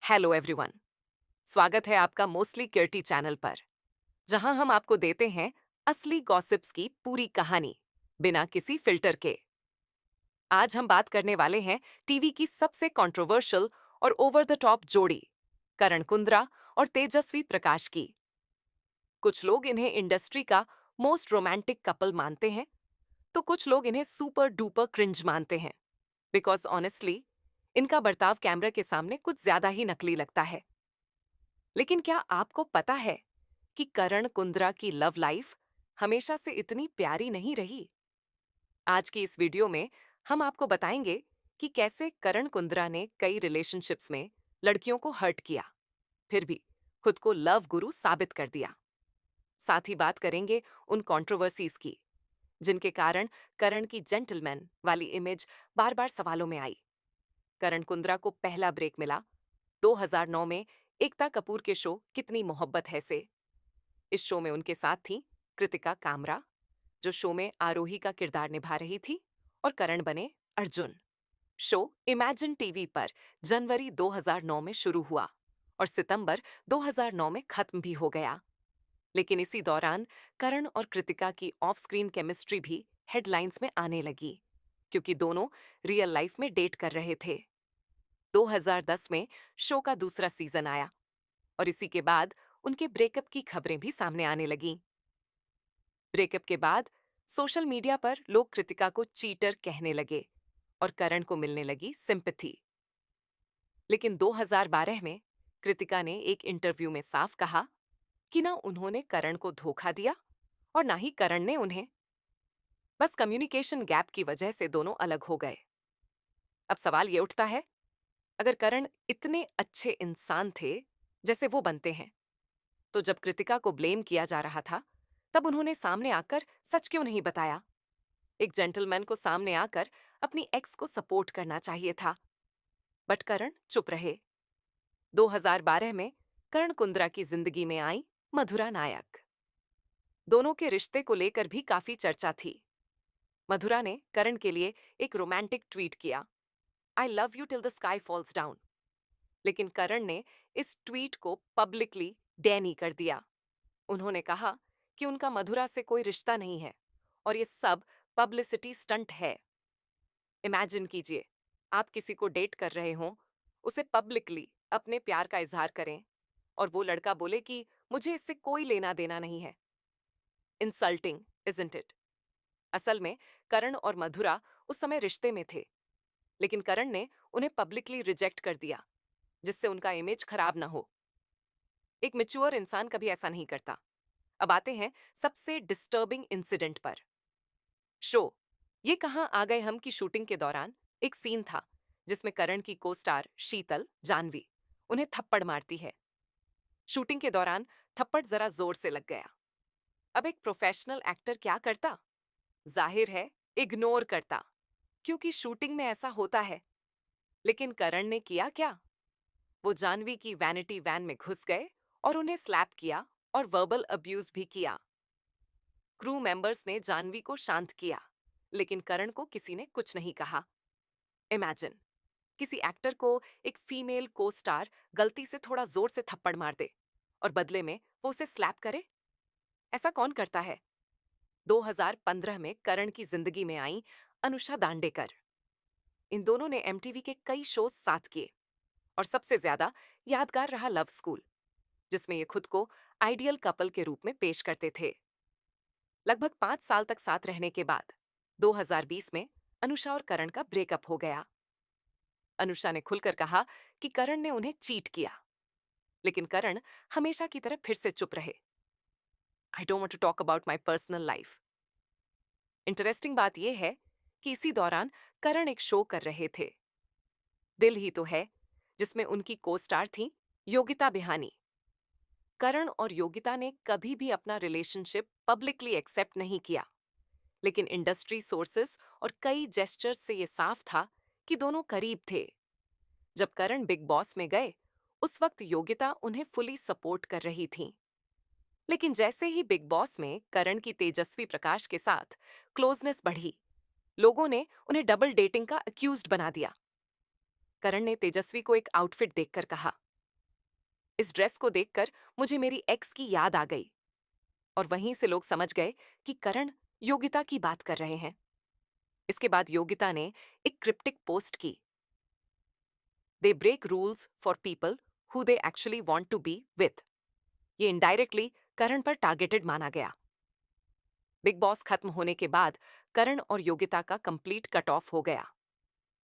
Hello everyone. स्वागत है आपका मोस्टली क्यूर्टी चैनल पर, जहां हम आपको देते हैं असली गॉसिप्स की पूरी कहानी बिना किसी फिल्टर के। आज हम बात करने वाले हैं टीवी की सबसे कंट्रोवर्शियल और ओवर द टॉप जोड़ी, करण कुंद्रा और तेजस्वी प्रकाश की। कुछ लोग इन्हें इंडस्ट्री का मोस्ट रोमांटिक कपल मानते हैं, तो कुछ लोग इन्हें सुपर डुपर क्रिंज मानते हैं, बिकॉज ऑनेस्टली इनका बर्ताव कैमरा के सामने कुछ ज्यादा ही नकली लगता है। लेकिन क्या आपको पता है कि करण कुंद्रा की लव लाइफ हमेशा से इतनी प्यारी नहीं रही? आज की इस वीडियो में हम आपको बताएंगे कि कैसे करण कुंद्रा ने कई रिलेशनशिप्स में लड़कियों को हर्ट किया, फिर भी खुद को लव गुरु साबित कर दिया। साथ ही बात करेंगे उन कंट्रोवर्सीज की जिनके कारण करण की जेंटलमैन वाली इमेज बार बार सवालों में आई। करण कुंद्रा को पहला ब्रेक मिला 2009 में एकता कपूर के शो कितनी मोहब्बत है से। इस शो में उनके साथ थी कृतिका कामरा, जो शो में आरोही का किरदार निभा रही थी, और करण बने अर्जुन। शो इमेजिन टीवी पर जनवरी 2009 में शुरू हुआ और सितंबर 2009 में खत्म भी हो गया। लेकिन इसी दौरान करण और कृतिका की ऑफ स्क्रीन केमिस्ट्री भी हेडलाइंस में आने लगी, क्योंकि दोनों रियल लाइफ में डेट कर रहे थे। 2010 में शो का दूसरा सीजन आया और इसी के बाद उनके ब्रेकअप की खबरें भी सामने आने लगीं। ब्रेकअप के बाद सोशल मीडिया पर लोग कृतिका को चीटर कहने लगे और करण को मिलने लगी सिंपैथी। लेकिन 2012 में कृतिका ने एक इंटरव्यू में साफ कहा कि ना उन्होंने करण को धोखा दिया और ना ही करण ने उन्हें। बस कम्युनिकेशन गैप की वजह से दोनों अलग हो गए। अब सवाल ये उठता है, अगर करण इतने अच्छे इंसान थे जैसे वो बनते हैं, तो जब कृतिका को ब्लेम किया जा रहा था, तब उन्होंने सामने आकर सच क्यों नहीं बताया? एक जेंटलमैन को सामने आकर अपनी एक्स को सपोर्ट करना चाहिए था, बट करण चुप रहे। 2012 में करण कुंद्रा की जिंदगी में आई मधुरा नायक। दोनों के रिश्ते को लेकर भी काफी चर्चा थी। मधुरा ने करण के लिए एक रोमांटिक ट्वीट किया, I love you till the sky falls down. लेकिन करण ने इस ट्वीट को पब्लिकली डैनी कर दिया। उन्होंने कहा कि उनका मधुरा से कोई रिश्ता नहीं है और ये सब पब्लिसिटी स्टंट है। इमेजिन कीजिए, आप किसी को डेट कर रहे हों, उसे पब्लिकली अपने प्यार का इजहार करें और वो लड़का बोले कि मुझे इससे कोई लेना देना नहीं है। Insulting, isn't it? असल में करण और मधुरा उस समय रिश्ते में थे, लेकिन करण ने उन्हें पब्लिकली रिजेक्ट कर दिया, जिससे उनका इमेज खराब ना हो। एक मैच्योर इंसान कभी ऐसा नहीं करता। अब आते हैं सबसे डिस्टर्बिंग इंसिडेंट पर। शो ये कहां आ गए हम की शूटिंग के दौरान एक सीन था जिसमें करण की को स्टार शीतल जानवी उन्हें थप्पड़ मारती है। शूटिंग के दौरान थप्पड़ जरा जोर से लग गया। अब एक प्रोफेशनल एक्टर क्या करता? जाहिर है इग्नोर करता, क्योंकि शूटिंग में ऐसा होता है। लेकिन करण ने किया क्या? वो जानवी की वैनिटी वैन में घुस गए और उन्हें स्लैप किया और वर्बल अब्यूज भी किया। क्रू मेंबर्स ने जानवी को शांत किया, लेकिन करण को किसी ने कुछ नहीं कहा। इमेजिन, किसी एक्टर को एक फीमेल को स्टार गलती से थोड़ा जोर से थप्पड़ मार दे और बदले में वो उसे स्लैप करे। ऐसा कौन करता है? 2015 में करण की जिंदगी में आई अनुषा दांडेकर। इन दोनों ने एमटीवी के कई शोज साथ किए और सबसे ज्यादा यादगार रहा लव स्कूल, जिसमें ये खुद को आइडियल कपल के रूप में पेश करते थे। लगभग 5 साल तक साथ रहने के बाद 2020 में अनुषा और करण का ब्रेकअप हो गया। अनुषा ने खुलकर कहा कि करण ने उन्हें चीट किया, लेकिन करण हमेशा की तरह फिर से चुप रहे। I don't want to talk about my personal life. Interesting बात यह है कि इसी दौरान करण एक शो कर रहे थे, दिल ही तो है, जिसमें उनकी को स्टार थी योगिता बिहानी। करण और योगिता ने कभी भी अपना रिलेशनशिप पब्लिकली एक्सेप्ट नहीं किया, लेकिन इंडस्ट्री सोर्सेस और कई जेस्चर्स से यह साफ था कि दोनों करीब थे। जब करण बिग बॉस में गए, उस वक्त योगिता उन्हें फुली सपोर्ट कर रही थीं। लेकिन जैसे ही बिग बॉस में करण की तेजस्वी प्रकाश के साथ क्लोजनेस बढ़ी, लोगों ने उन्हें डबल डेटिंग का अक्यूज्ड बना दिया। करण ने तेजस्वी को एक आउटफिट देखकर कहा, इस ड्रेस को देखकर मुझे मेरी एक्स की याद आ गई और वहीं से लोग समझ गए कि करण योगिता की बात कर रहे हैं। इसके बाद योगिता ने एक क्रिप्टिक पोस्ट की, they break rules for people who they actually want to be with. ये इनडायरेक्टली करण पर टारगेटेड माना गया। बिग बॉस खत्म होने के बाद करण और योगिता का कंप्लीट कट ऑफ हो गया।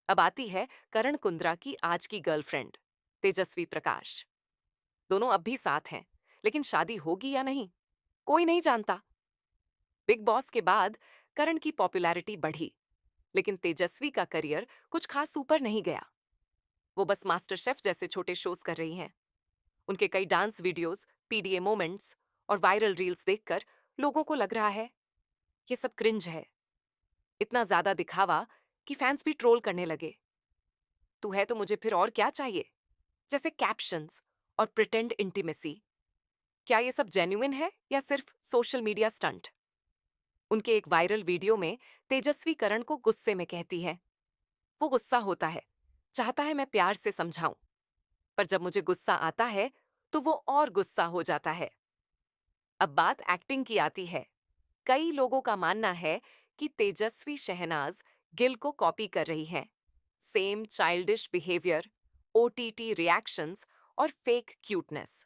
अब आती है करण कुंद्रा की आज की गर्लफ्रेंड तेजस्वी प्रकाश। दोनों अब भी साथ हैं, लेकिन शादी होगी या नहीं कोई नहीं जानता। बिग बॉस के बाद करण की पॉपुलैरिटी बढ़ी, लेकिन तेजस्वी का करियर कुछ खास ऊपर नहीं गया। वो बस मास्टर शेफ जैसे छोटे शोज कर रही हैं। उनके कई डांस वीडियोस, पीडीए मोमेंट्स और वायरल रील्स देखकर लोगों को लग रहा है ये सब क्रिंज है। इतना ज्यादा दिखावा कि फैंस भी ट्रोल करने लगे। तू है तो मुझे फिर और क्या चाहिए जैसे कैप्शंस और प्रिटेंड इंटीमेसी। क्या ये सब जेन्युइन है या सिर्फ सोशल मीडिया स्टंट? उनके एक वायरल वीडियो में तेजस्वी करण को गुस्से में कहती है, वो गुस्सा होता है, चाहता है मैं प्यार से समझाऊं, पर जब मुझे गुस्सा आता है तो वो और गुस्सा हो जाता है। अब बात एक्टिंग की आती है। कई लोगों का मानना है कि तेजस्वी शहनाज गिल को कॉपी कर रही हैं। Same childish behaviour, OTT reactions और फेक क्यूटनेस।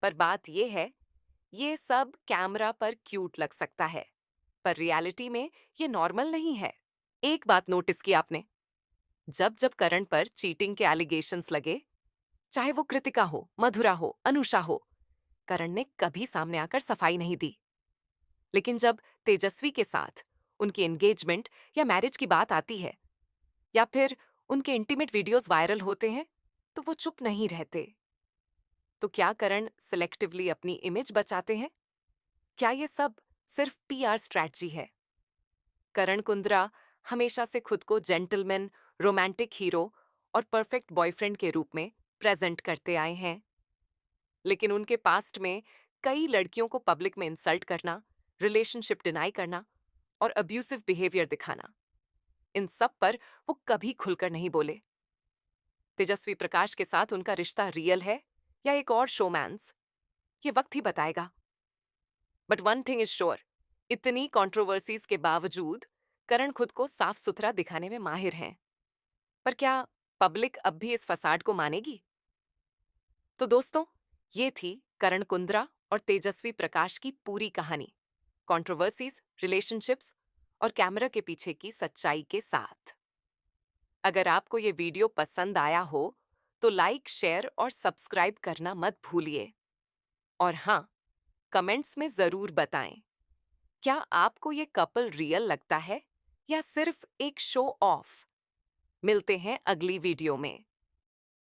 पर बात यह है, ये सब कैमरा पर क्यूट लग सकता है, पर रियलिटी में ये नॉर्मल नहीं है। एक बात नोटिस की आपने, जब जब करण पर चीटिंग के एलिगेशंस लगे, चाहे वो कृतिका हो, मधुरा हो, अनुषा हो, करण ने कभी सामने आकर सफाई नहीं दी। लेकिन जब तेजस्वी के साथ उनकी एंगेजमेंट या मैरिज की बात आती है, या फिर उनके इंटीमेट वीडियोस वायरल होते हैं, तो वो चुप नहीं रहते। तो क्या करण सिलेक्टिवली अपनी इमेज बचाते हैं? क्या ये सब सिर्फ पीआर स्ट्रैटेजी है? करण कुंद्रा हमेशा से खुद को जेंटलमैन, रोमांटिक हीरो और परफेक्ट बॉयफ्रेंड के रूप में प्रेजेंट करते आए हैं, लेकिन उनके पास्ट में कई लड़कियों को पब्लिक में इंसल्ट करना, रिलेशनशिप डिनाई करना और अब्यूसिव बिहेवियर दिखाना, इन सब पर वो कभी खुलकर नहीं बोले। तेजस्वी प्रकाश के साथ उनका रिश्ता रियल है या एक और शोमैन्स, ये वक्त ही बताएगा। But one thing is sure, इतनी कंट्रोवर्सीज के बावजूद करण खुद को साफ सुथरा दिखाने में माहिर हैं। पर क्या पब्लिक अब भी इस फसाड को मानेगी? तो दोस्तों, ये थी करण कुंद्रा और तेजस्वी प्रकाश की पूरी कहानी, कंट्रोवर्सीज, रिलेशनशिप्स और कैमरा के पीछे की सच्चाई के साथ। अगर आपको ये वीडियो पसंद आया हो तो लाइक, शेयर और सब्सक्राइब करना मत भूलिए। और हाँ, कमेंट्स में जरूर बताएं, क्या आपको ये कपल रियल लगता है या सिर्फ एक शो ऑफ? मिलते हैं अगली वीडियो में।